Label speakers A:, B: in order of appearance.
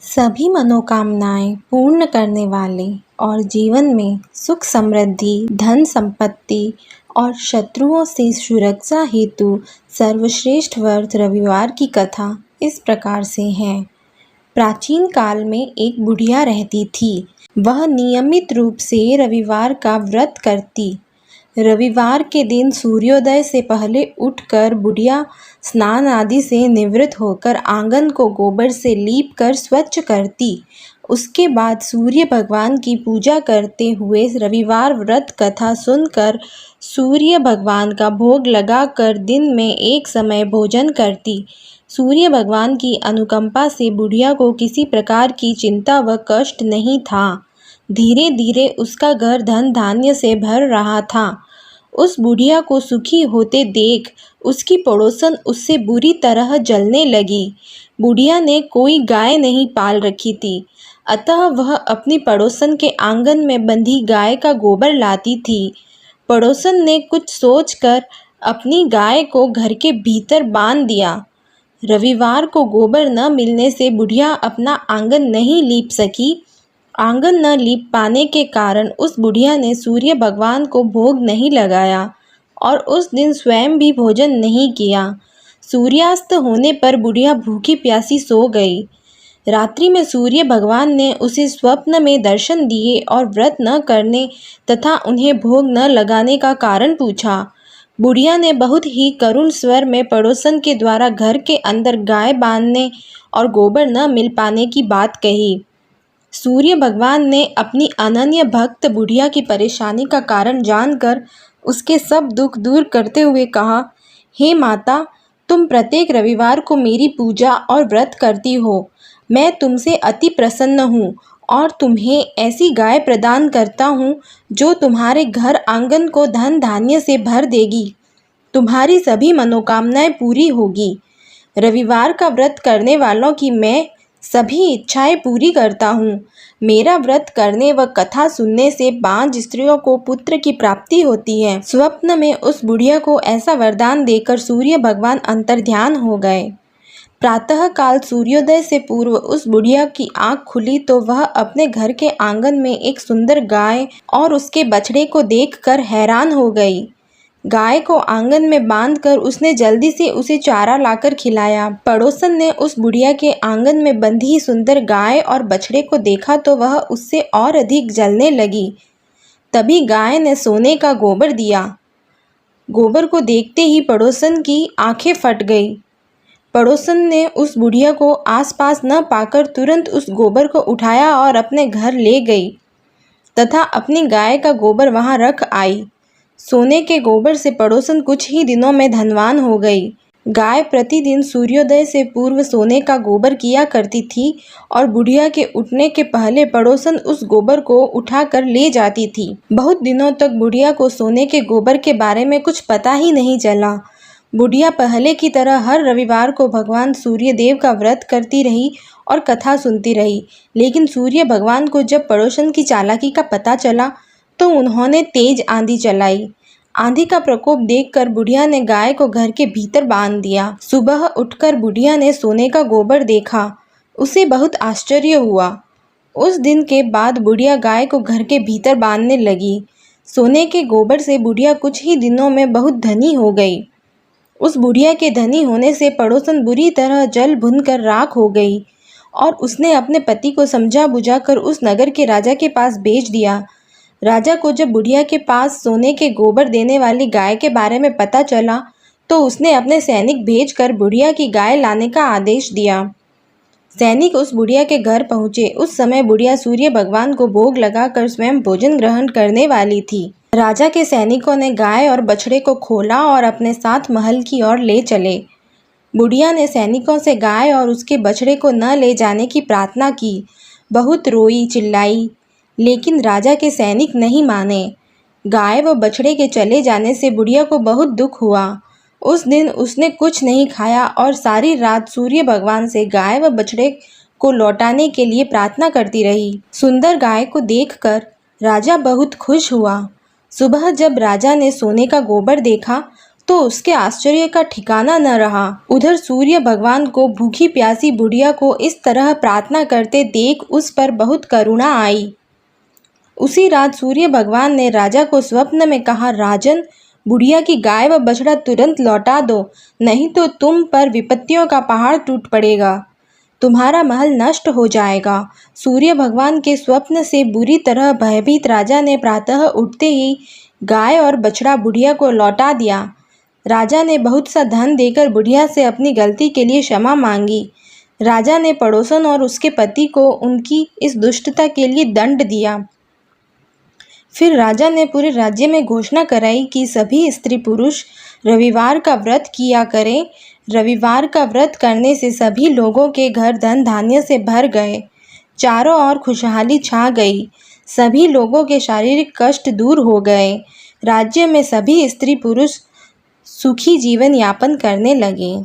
A: सभी मनोकामनाएं पूर्ण करने वाले और जीवन में सुख समृद्धि, धन संपत्ति और शत्रुओं से सुरक्षा हेतु सर्वश्रेष्ठ व्रत रविवार की कथा इस प्रकार से है। प्राचीन काल में एक बुढ़िया रहती थी। वह नियमित रूप से रविवार का व्रत करती। रविवार के दिन सूर्योदय से पहले उठकर बुढ़िया स्नान आदि से निवृत्त होकर आंगन को गोबर से लीप कर स्वच्छ करती। उसके बाद सूर्य भगवान की पूजा करते हुए रविवार व्रत कथा सुनकर सूर्य भगवान का भोग लगाकर दिन में एक समय भोजन करती। सूर्य भगवान की अनुकंपा से बुढ़िया को किसी प्रकार की चिंता व कष्ट नहीं था। धीरे धीरे उसका घर धन धान्य से भर रहा था। उस बुढ़िया को सुखी होते देख उसकी पड़ोसन उससे बुरी तरह जलने लगी। बुढ़िया ने कोई गाय नहीं पाल रखी थी, अतः वह अपनी पड़ोसन के आंगन में बंधी गाय का गोबर लाती थी। पड़ोसन ने कुछ सोचकर अपनी गाय को घर के भीतर बांध दिया। रविवार को गोबर न मिलने से बुढ़िया अपना आंगन नहीं लीप सकी। आंगन न लीप पाने के कारण उस बुढ़िया ने सूर्य भगवान को भोग नहीं लगाया और उस दिन स्वयं भी भोजन नहीं किया। सूर्यास्त होने पर बुढ़िया भूखी प्यासी सो गई। रात्रि में सूर्य भगवान ने उसे स्वप्न में दर्शन दिए और व्रत न करने तथा उन्हें भोग न लगाने का कारण पूछा। बुढ़िया ने बहुत ही करुण स्वर में पड़ोसन के द्वारा घर के अंदर गाय बांधने और गोबर न मिल पाने की बात कही। सूर्य भगवान ने अपनी अनन्य भक्त बुढ़िया की परेशानी का कारण जानकर उसके सब दुख दूर करते हुए कहा, हे माता, तुम प्रत्येक रविवार को मेरी पूजा और व्रत करती हो। मैं तुमसे अति प्रसन्न हूँ और तुम्हें ऐसी गाय प्रदान करता हूँ जो तुम्हारे घर आंगन को धन धान्य से भर देगी। तुम्हारी सभी मनोकामनाएं पूरी होगी। रविवार का व्रत करने वालों की मैं सभी इच्छाएं पूरी करता हूँ। मेरा व्रत करने व कथा सुनने से 5 स्त्रियों को पुत्र की प्राप्ति होती है। स्वप्न में उस बुढ़िया को ऐसा वरदान देकर सूर्य भगवान अंतर्ध्यान हो गए। प्रातः काल सूर्योदय से पूर्व उस बुढ़िया की आंख खुली तो वह अपने घर के आंगन में एक सुंदर गाय और उसके बछड़े को देखकर हैरान हो गई। गाय को आंगन में बांधकर उसने जल्दी से उसे चारा लाकर खिलाया। पड़ोसन ने उस बुढ़िया के आंगन में बंधी सुंदर गाय और बछड़े को देखा तो वह उससे और अधिक जलने लगी। तभी गाय ने सोने का गोबर दिया। गोबर को देखते ही पड़ोसन की आंखें फट गई। पड़ोसन ने उस बुढ़िया को आसपास न पाकर तुरंत उस गोबर को उठाया और अपने घर ले गई तथा अपनी गाय का गोबर वहां रख आई। सोने के गोबर से पड़ोसन कुछ ही दिनों में धनवान हो गई। गाय प्रतिदिन सूर्योदय से पूर्व सोने का गोबर किया करती थी और बुढ़िया के उठने के पहले पड़ोसन उस गोबर को उठाकर ले जाती थी। बहुत दिनों तक बुढ़िया को सोने के गोबर के बारे में कुछ पता ही नहीं चला। बुढ़िया पहले की तरह हर रविवार को भगवान सूर्य देव का व्रत करती रही और कथा सुनती रही। लेकिन सूर्य भगवान को जब पड़ोसन की चालाकी का पता चला तो उन्होंने तेज आंधी चलाई। आंधी का प्रकोप देखकर बुढ़िया ने गाय को घर के भीतर बांध दिया। सुबह उठकर बुढ़िया ने सोने का गोबर देखा। उसे बहुत आश्चर्य हुआ। उस दिन के बाद बुढ़िया गाय को घर के भीतर बांधने लगी। सोने के गोबर से बुढ़िया कुछ ही दिनों में बहुत धनी हो गई। उस बुढ़िया के धनी होने से पड़ोसन बुरी तरह जल भुनकर राख हो गई और उसने अपने पति को समझा बुझाकर उस नगर के राजा के पास भेज दिया। राजा को जब बुढ़िया के पास सोने के गोबर देने वाली गाय के बारे में पता चला तो उसने अपने सैनिक भेजकर बुढ़िया की गाय लाने का आदेश दिया। सैनिक उस बुढ़िया के घर पहुंचे। उस समय बुढ़िया सूर्य भगवान को भोग लगाकर स्वयं भोजन ग्रहण करने वाली थी। राजा के सैनिकों ने गाय और बछड़े को खोला और अपने साथ महल की ओर ले चले। बुढ़िया ने सैनिकों से गाय और उसके बछड़े को न ले जाने की प्रार्थना की। बहुत रोई चिल्लाई, लेकिन राजा के सैनिक नहीं माने। गाय व बछड़े के चले जाने से बुढ़िया को बहुत दुख हुआ। उस दिन उसने कुछ नहीं खाया और सारी रात सूर्य भगवान से गाय व बछड़े को लौटाने के लिए प्रार्थना करती रही। सुंदर गाय को देखकर राजा बहुत खुश हुआ। सुबह जब राजा ने सोने का गोबर देखा तो उसके आश्चर्य का ठिकाना न रहा। उधर सूर्य भगवान को भूखी प्यासी बुढ़िया को इस तरह प्रार्थना करते देख उस पर बहुत करुणा आई। उसी रात सूर्य भगवान ने राजा को स्वप्न में कहा, राजन, बुढ़िया की गाय व बछड़ा तुरंत लौटा दो, नहीं तो तुम पर विपत्तियों का पहाड़ टूट पड़ेगा, तुम्हारा महल नष्ट हो जाएगा। सूर्य भगवान के स्वप्न से बुरी तरह भयभीत राजा ने प्रातः उठते ही गाय और बछड़ा बुढ़िया को लौटा दिया। राजा ने बहुत सा धन देकर बुढ़िया से अपनी गलती के लिए क्षमा मांगी। राजा ने पड़ोसन और उसके पति को उनकी इस दुष्टता के लिए दंड दिया। फिर राजा ने पूरे राज्य में घोषणा कराई कि सभी स्त्री पुरुष रविवार का व्रत किया करें। रविवार का व्रत करने से सभी लोगों के घर धन धान्य से भर गए, चारों ओर खुशहाली छा गई, सभी लोगों के शारीरिक कष्ट दूर हो गए। राज्य में सभी स्त्री पुरुष सुखी जीवन यापन करने लगे।